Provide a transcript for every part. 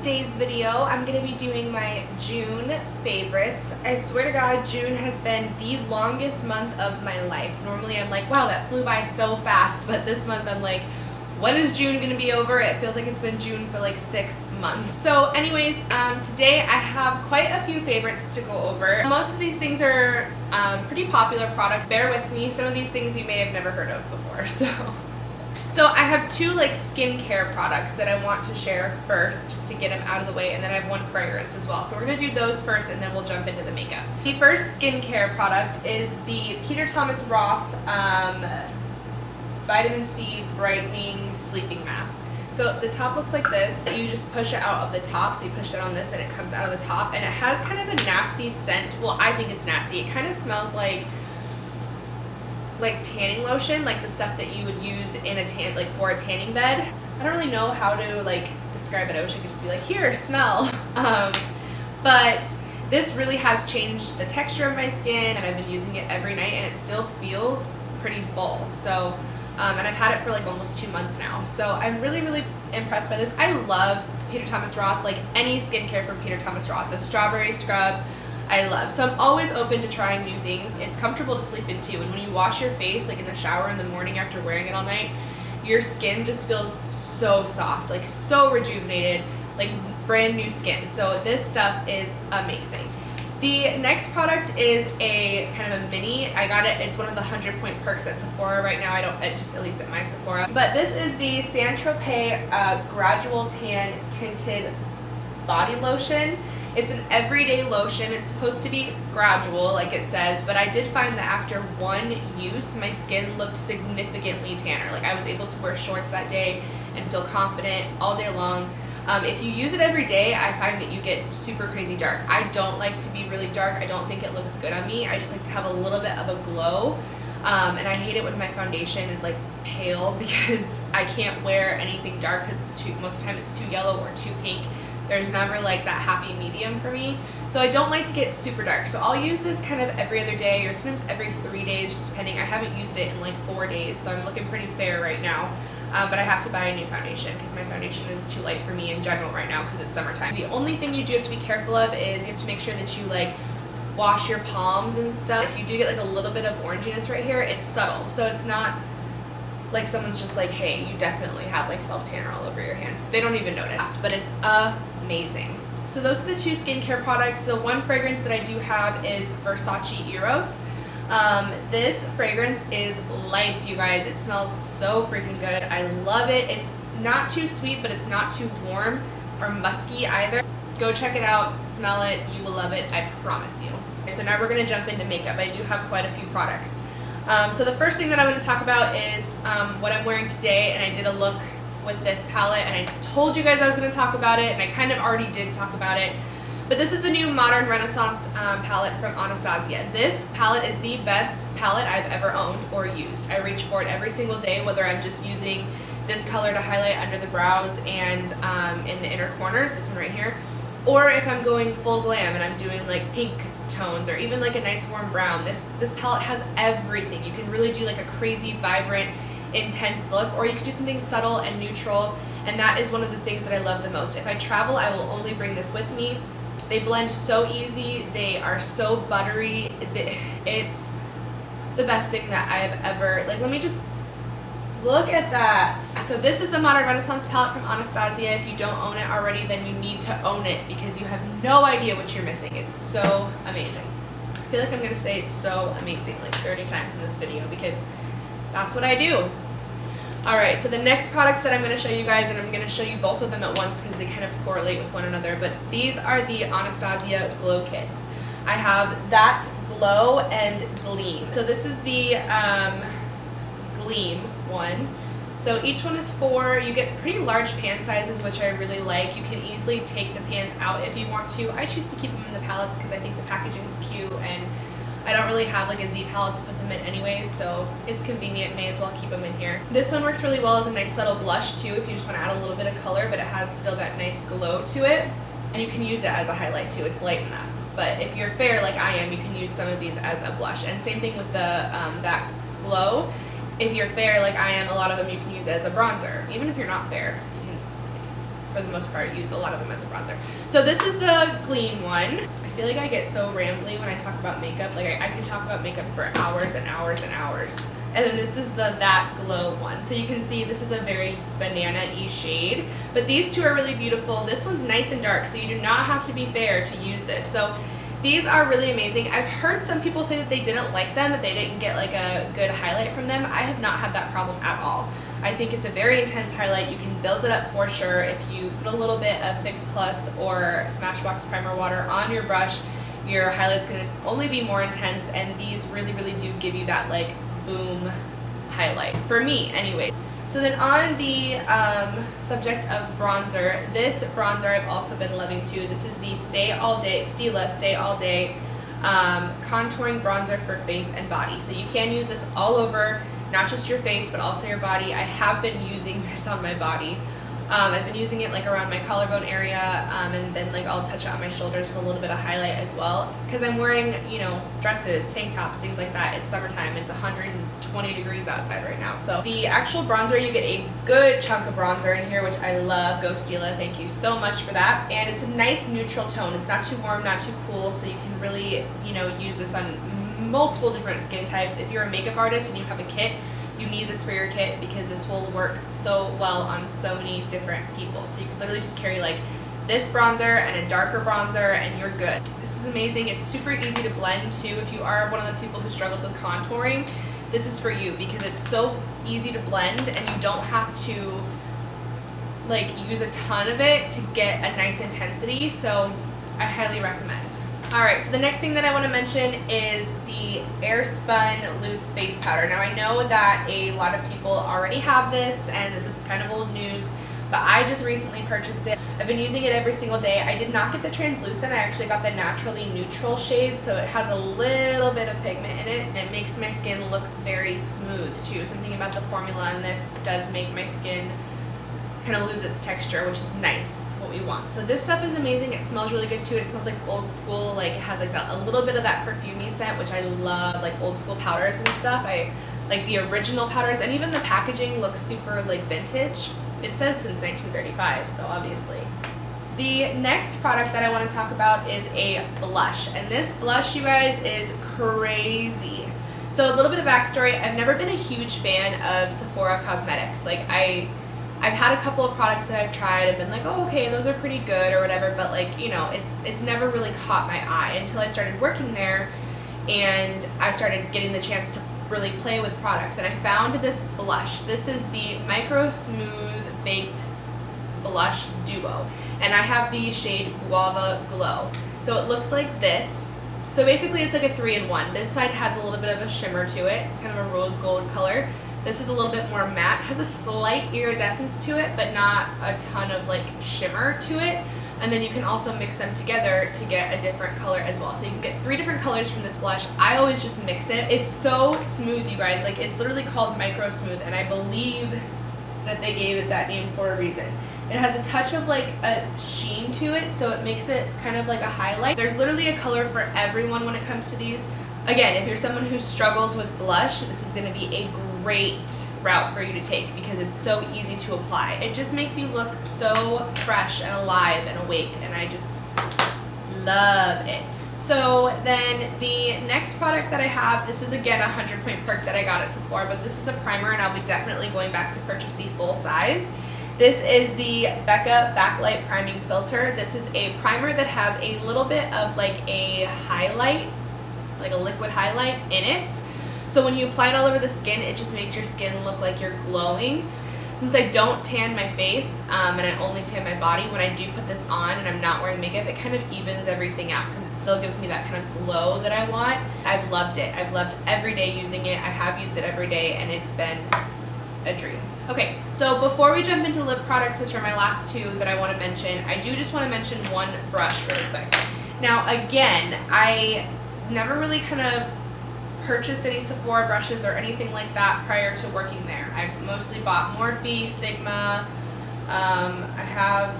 today's video, I'm going to be doing my June favorites. I swear to God, June has been the longest month of my life. Normally I'm like, wow, that flew by so fast, but this month I'm like, when is June going to be over? It feels like it's been June for like 6 months. So anyways, today I have quite a few favorites to go over. Most of these things are pretty popular products. Bear with me, some of these things you may have never heard of before. So I have two like skincare products that I want to share first, just to get them out of the way, and then I have one fragrance as well. So we're going to do those first and then we'll jump into the makeup. The first skincare product is the Peter Thomas Roth Vitamin C Brightening Sleeping Mask. So the top looks like this. You just push it out of the top, so you push it on this and it comes out of the top, and it has kind of a nasty scent. Well, I think it's nasty. It kind of smells like tanning lotion, like the stuff that you would use in a tan, like for a tanning bed. I don't really know how to like describe it. I wish I could just be like, here, smell. But this really has changed the texture of my skin, and I've been using it every night and it still feels pretty full. So and I've had it for like almost 2 months now. So I'm really, really impressed by this. I love Peter Thomas Roth, like any skincare from Peter Thomas Roth. The strawberry scrub, I love. So I'm always open to trying new things. It's comfortable to sleep in too. And when you wash your face, like in the shower in the morning after wearing it all night, your skin just feels so soft, like so rejuvenated, like brand new skin. So this stuff is amazing. The next product is a kind of a mini. I got it, it's one of the 100-point perks at Sephora right now. I don't, just at least at my Sephora. But this is the st.tropez Gradual Tan Tinted Body Lotion. It's an everyday lotion. It's supposed to be gradual, like it says, but I did find that after one use, my skin looked significantly tanner. Like I was able to wear shorts that day and feel confident all day long. If you use it every day, I find that you get super crazy dark. I don't like to be really dark. I don't think it looks good on me. I just like to have a little bit of a glow. And I hate it when my foundation is like pale, because I can't wear anything dark because it's most of the time it's too yellow or too pink. There's never like that happy medium for me. So I don't like to get super dark. So I'll use this kind of every other day or sometimes every 3 days, just depending. I haven't used it in like 4 days, so I'm looking pretty fair right now. But I have to buy a new foundation because my foundation is too light for me in general right now because it's summertime. The only thing you do have to be careful of is you have to make sure that you like wash your palms and stuff. If you do get like a little bit of oranginess right here, it's subtle. So it's not like someone's just like, hey, you definitely have like self-tanner all over your hands. They don't even notice, but it's amazing. So those are the two skincare products. The one fragrance that I do have is Versace Eros. This fragrance is life, you guys. It smells so freaking good. I love it. It's not too sweet, but it's not too warm or musky either. Go check it out, smell it, you will love it, I promise you. So now we're going to jump into makeup. I do have quite a few products. So the first thing that I'm going to talk about is what I'm wearing today, and I did a look with this palette, and I told you guys I was going to talk about it, and I kind of already did talk about it. But this is the new Modern Renaissance palette from Anastasia. This palette is the best palette I've ever owned or used. I reach for it every single day, whether I'm just using this color to highlight under the brows and in the inner corners, this one right here, or if I'm going full glam and I'm doing like pink tones or even like a nice warm brown. This palette has everything. You can really do like a crazy, vibrant, intense look, or you can do something subtle and neutral, and that is one of the things that I love the most. If I travel, I will only bring this with me. They blend so easy. They are so buttery. It's the best thing that I've ever, like, let me just look at that. So this is the Modern Renaissance palette from Anastasia. If you don't own it already, then you need to own it because you have no idea what you're missing. It's so amazing. I feel like I'm going to say so amazing like 30 times in this video because that's what I do. Alright, so the next products that I'm going to show you guys, and I'm going to show you both of them at once because they kind of correlate with one another, but these are the Anastasia Glow Kits. I have that Glow and Gleam. So this is the Gleam one. So each one is 4. You get pretty large pan sizes, which I really like. You can easily take the pans out if you want to. I choose to keep them in the palettes because I think the packaging's cute, and I don't really have like a Z palette to put them in anyways, so it's convenient. May as well keep them in here. This one works really well as a nice subtle blush too if you just want to add a little bit of color, but it has still that nice glow to it. And you can use it as a highlight too. It's light enough. But if you're fair like I am, you can use some of these as a blush. And same thing with the that glow. If you're fair like I am, a lot of them you can use as a bronzer. Even if you're not fair, you can for the most part, use a lot of them as a bronzer. So this is the Gleam one. I feel like I get so rambly when I talk about makeup. Like I can talk about makeup for hours and hours and hours. And then this is the That Glow one. So you can see this is a very banana-y shade. But these two are really beautiful. This one's nice and dark, so you do not have to be fair to use this. So these are really amazing. I've heard some people say that they didn't like them, that they didn't get like a good highlight from them. I have not had that problem at all. I think it's a very intense highlight. You can build it up for sure if you put a little bit of Fix Plus or Smashbox Primer Water on your brush. Your highlight's going to only be more intense, and these really, really do give you that like boom highlight, for me anyway. So then on the subject of bronzer, this bronzer I've also been loving too. This is the Stila Stay All Day contouring bronzer for face and body. So you can use this all over, not just your face but also your body. I have been using this on my body. I've been using it like around my collarbone area, and then like I'll touch it on my shoulders with a little bit of highlight as well, because I'm wearing, you know, dresses, tank tops, things like that. It's summertime. It's 120 degrees outside right now. So the actual bronzer, you get a good chunk of bronzer in here, which I love. Go Stila, thank you so much for that. And it's a nice neutral tone. It's not too warm, not too cool, so you can really, you know, use this on multiple different skin types. If you're a makeup artist and you have a kit, you need this for your kit because this will work so well on so many different people. So you could literally just carry like this bronzer and a darker bronzer and you're good. This is amazing. It's super easy to blend too. If you are one of those people who struggles with contouring, this is for you because it's so easy to blend and you don't have to like use a ton of it to get a nice intensity. So I highly recommend. Alright, so the next thing that I want to mention is the Airspun Loose Face Powder. Now I know that a lot of people already have this and this is kind of old news, but I just recently purchased it. I've been using it every single day. I did not get the translucent, I actually got the naturally neutral shade, so it has a little bit of pigment in it and it makes my skin look very smooth too. Something about the formula in this does make my skin kind of lose its texture, which is nice. It's what we want. So this stuff is amazing. It smells really good too. It smells like old school, like it has like that, a little bit of that perfumey scent, which I love, like old school powders and stuff. I like the original powders, and even the packaging looks super like vintage. It says since 1935, so obviously. The next product that I want to talk about is a blush, and this blush, you guys, is crazy. So a little bit of backstory. I've never been a huge fan of Sephora cosmetics. Like I've had a couple of products that I've tried and been like, oh, okay, those are pretty good or whatever, but like, you know, it's never really caught my eye until I started working there and I started getting the chance to really play with products, and I found this blush. This is the MicroSmooth Baked Blush Duo, and I have the shade Guava Glow. So it looks like this. So basically it's like a 3-in-1. This side has a little bit of a shimmer to it. It's kind of a rose gold color. This is a little bit more matte, has a slight iridescence to it, but not a ton of like shimmer to it. And then you can also mix them together to get a different color as well. So you can get 3 different colors from this blush. I always just mix it. It's so smooth, you guys. Like, it's literally called MicroSmooth, and I believe that they gave it that name for a reason. It has a touch of like a sheen to it, so it makes it kind of like a highlight. There's literally a color for everyone when it comes to these. Again, if you're someone who struggles with blush, this is going to be a great route for you to take because it's so easy to apply. It just makes you look so fresh and alive and awake, and I just love it. So then the next product that I have, this is again a 100-point perk that I got at Sephora, but this is a primer and I'll be definitely going back to purchase the full size. This is the BECCA Backlight Priming Filter. This is a primer that has a little bit of like a highlight, like a liquid highlight in it. So when you apply it all over the skin, it just makes your skin look like you're glowing. Since I don't tan my face and I only tan my body, when I do put this on and I'm not wearing makeup, it kind of evens everything out because it still gives me that kind of glow that I want. I've loved it. I've loved every day using it. I have used it every day and it's been a dream. Okay, so before we jump into lip products, which are my last 2 that I want to mention, I do just want to mention one brush really quick. Now again, I never really kind of purchased any Sephora brushes or anything like that prior to working there. I've mostly bought Morphe, Sigma. I have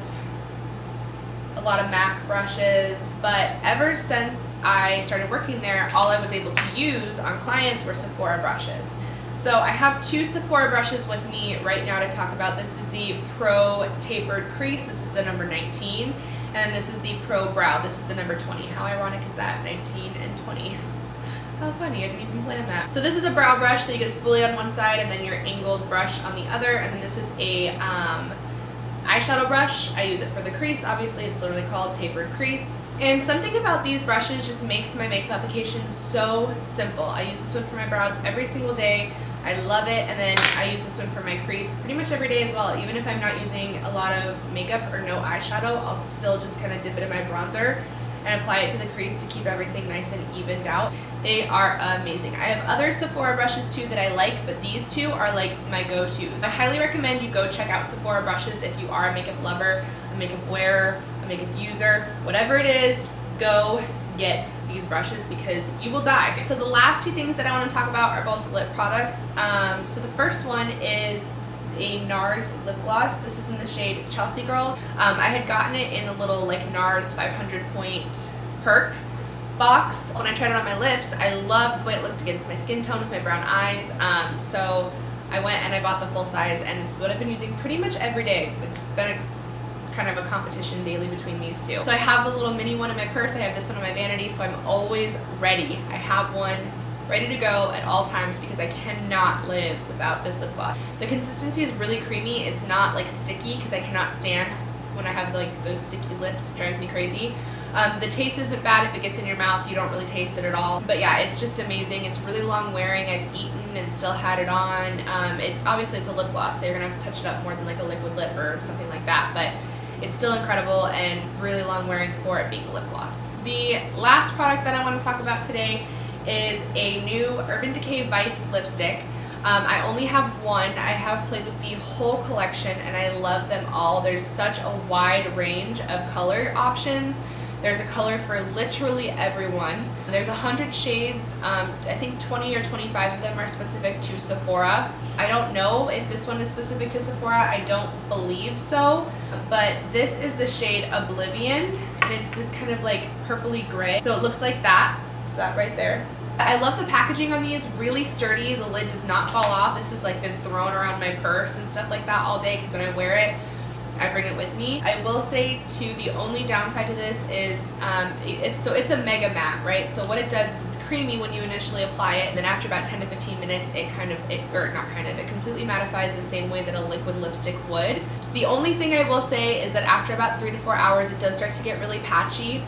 a lot of MAC brushes, but ever since I started working there, all I was able to use on clients were Sephora brushes. So I have two Sephora brushes with me right now to talk about. This is the Pro Tapered Crease. This is the number 19. And this is the Pro Brow. This is the number 20. How ironic is that? 19 and 20. How funny, I didn't even plan that. So this is a brow brush, so you get a spoolie on one side and then your angled brush on the other. And then this is a eyeshadow brush. I use it for the crease. Obviously, it's literally called Tapered Crease. And something about these brushes just makes my makeup application so simple. I use this one for my brows every single day. I love it. And then I use this one for my crease pretty much every day as well. Even if I'm not using a lot of makeup or no eyeshadow, I'll still just kind of dip it in my bronzer and apply it to the crease to keep everything nice and evened out. They are amazing. I have other Sephora brushes too that I like, but these two are like my go-tos. I highly recommend you go check out Sephora brushes if you are a makeup lover, a makeup wearer, a makeup user, whatever it is, go get these brushes because you will die. So the last two things that I want to talk about are both lip products. So the first one is a NARS lip gloss. This is in the shade Chelsea Girls. I had gotten it in a little like NARS 500 point Kirk box. When I tried it on my lips, I loved the way it looked against my skin tone with my brown eyes. So I went and I bought the full size, and this is what I've been using pretty much every day. It's been kind of a competition daily between these two. So I have the little mini one in my purse. I have this one in my vanity, so I'm always ready. I have one ready to go at all times because I cannot live without this lip gloss. The consistency is really creamy. It's not like sticky because I cannot stand when I have like those sticky lips. It drives me crazy. The taste isn't bad. If it gets in your mouth, you don't really taste it at all. But yeah, it's just amazing. It's really long wearing. I've eaten and still had it on. Obviously it's a lip gloss, so you're gonna have to touch it up more than like a liquid lip or something like that. But it's still incredible and really long wearing for it being a lip gloss. The last product that I want to talk about today is a new Urban Decay Vice lipstick. I only have one. I have played with the whole collection and I love them all. There's such a wide range of color options. There's a color for literally everyone. There's 100 shades. I think 20 or 25 of them are specific to Sephora. I don't know if this one is specific to Sephora. I don't believe so. But this is the shade Oblivion, and it's this kind of like purpley gray. So it looks like that. It's that right there. I love the packaging on these, really sturdy. The lid does not fall off. This has like been thrown around my purse and stuff like that all day because when I wear it, I bring it with me. I will say too, the only downside to this is it's a mega matte, right? So what it does is it's creamy when you initially apply it, and then after about 10 to 15 minutes, it completely mattifies the same way that a liquid lipstick would. The only thing I will say is that after about 3 to 4 hours, it does start to get really patchy.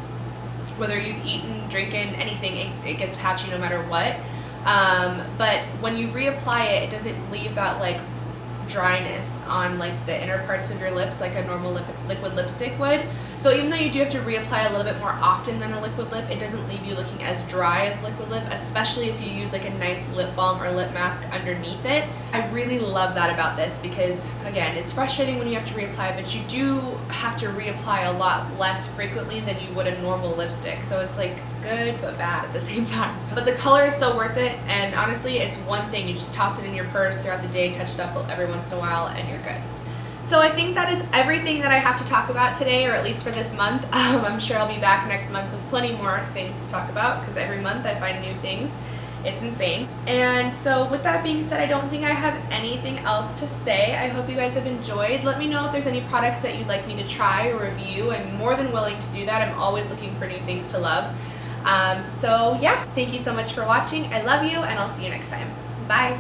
Whether you've eaten, drinking, anything, it gets patchy no matter what. But when you reapply it, it doesn't leave that like dryness on like the inner parts of your lips like a normal liquid lipstick would. So even though you do have to reapply a little bit more often than a liquid lip, it doesn't leave you looking as dry as liquid lip, especially if you use like a nice lip balm or lip mask underneath it. I really love that about this because again, it's frustrating when you have to reapply, but you do have to reapply a lot less frequently than you would a normal lipstick. So it's like good but bad at the same time. But the color is so worth it, and honestly it's one thing. You just toss it in your purse throughout the day, touch it up every once in a while, and you're good. So I think that is everything that I have to talk about today, or at least for this month. I'm sure I'll be back next month with plenty more things to talk about because every month I find new things. It's insane. And so with that being said, I don't think I have anything else to say. I hope you guys have enjoyed. Let me know if there's any products that you'd like me to try or review. I'm more than willing to do that. I'm always looking for new things to love. So yeah, thank you so much for watching. I love you, and I'll see you next time. Bye.